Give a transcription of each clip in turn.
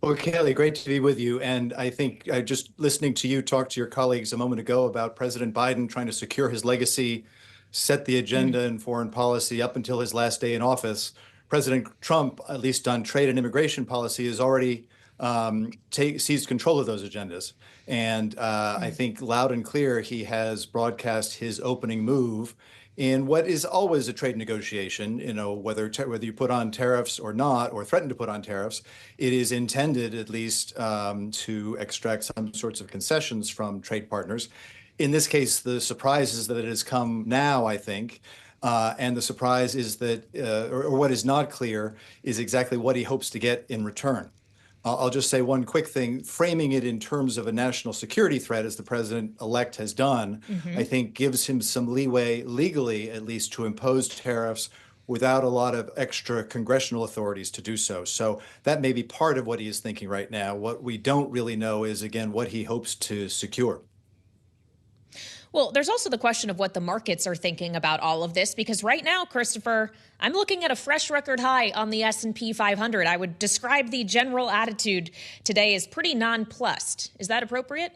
Well, Kelly, great to be with you. And I think just listening to you talk to your colleagues a moment ago about President Biden trying to secure his legacy, set the Mm. agenda in foreign policy up until his last day in office. President Trump, at least on trade and immigration policy, has already seized control of those agendas. And I Mm. think loud and clear, he has broadcast his opening move in what is always a trade negotiation, whether you put on tariffs or not, or threaten to put on tariffs, it is intended at least to extract some sorts of concessions from trade partners. In this case, the surprise is that it has come now, I think. And the surprise is that, or what is not clear, is exactly what he hopes to get in return. I'll just say one quick thing. Framing it in terms of a national security threat, as the president-elect has done, I Hmm. think gives him some leeway, legally at least, to impose tariffs without a lot of extra congressional authorities to do so. So that may be part of what he is thinking right now. What we don't really know is, again, what he hopes to secure. Well, there's also the question of what the markets are thinking about all of this, because right now, Christopher, I'm looking at a fresh record high on the S&P 500. I would describe the general attitude today as pretty nonplussed. Is that appropriate?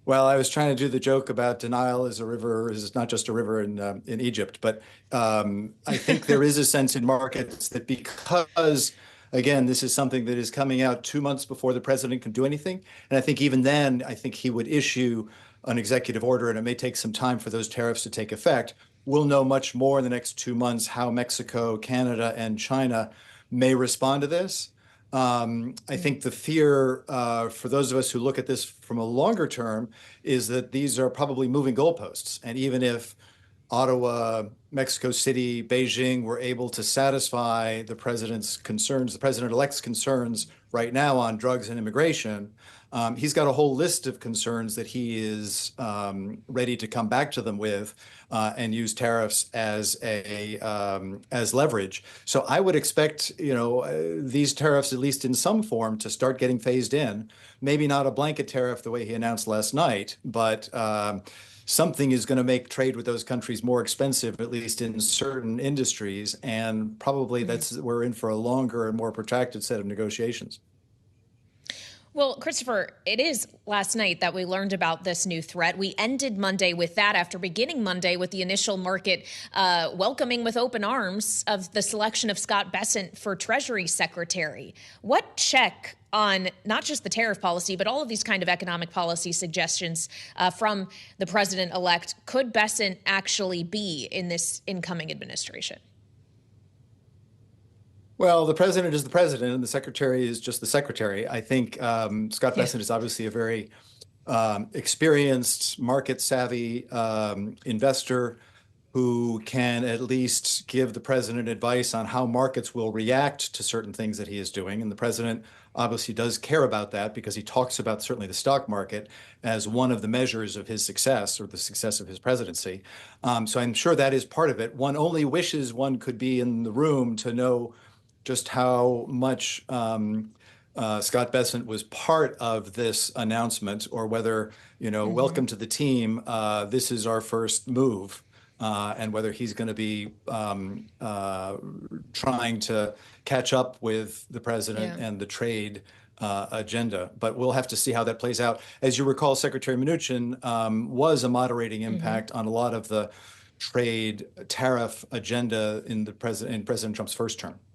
Well, I was trying to do the joke about denial is a river, is not just a river in Egypt, but I think there is a sense in markets that because, again, this is something that is coming out 2 months before the president can do anything, and I think even then, I think he would issue an executive order, and it may take some time for those tariffs to take effect. We'll know much more in the next 2 months how Mexico, Canada, and China may respond to this. I Mm. think the fear for those of us who look at this from a longer term is that these are probably moving goalposts. And even if Ottawa, Mexico City, Beijing were able to satisfy the president's concerns, the president-elect's concerns right now on drugs and immigration, he's got a whole list of concerns that he is ready to come back to them with and use tariffs as leverage. So I would expect, these tariffs, at least in some form, to start getting phased in. Maybe not a blanket tariff the way he announced last night, but something is going to make trade with those countries more expensive, at least in certain industries, and probably Mhm. we're in for a longer and more protracted set of negotiations. Well, Christopher, it is last night that we learned about this new threat. We ended Monday with that after beginning Monday with the initial market welcoming with open arms of the selection of Scott Bessent for Treasury Secretary. What check on not just the tariff policy, but all of these kind of economic policy suggestions from the president-elect could Bessent actually be in this incoming administration? Well, the president is the president, and the secretary is just the secretary. I think Scott Yeah. Bessent is obviously a very experienced, market savvy investor who can at least give the president advice on how markets will react to certain things that he is doing. And the president obviously does care about that because he talks about certainly the stock market as one of the measures of his success or the success of his presidency. So I'm sure that is part of it. One only wishes one could be in the room to know just how much Scott Bessent was part of this announcement, or whether, Hmm. welcome to the team. This is our first move, and whether he's going to be trying to catch up with the president Yeah. and the trade agenda. But we'll have to see how that plays out. As you recall, Secretary Mnuchin was a moderating Hmm. impact on a lot of the trade tariff agenda in President Trump's first term.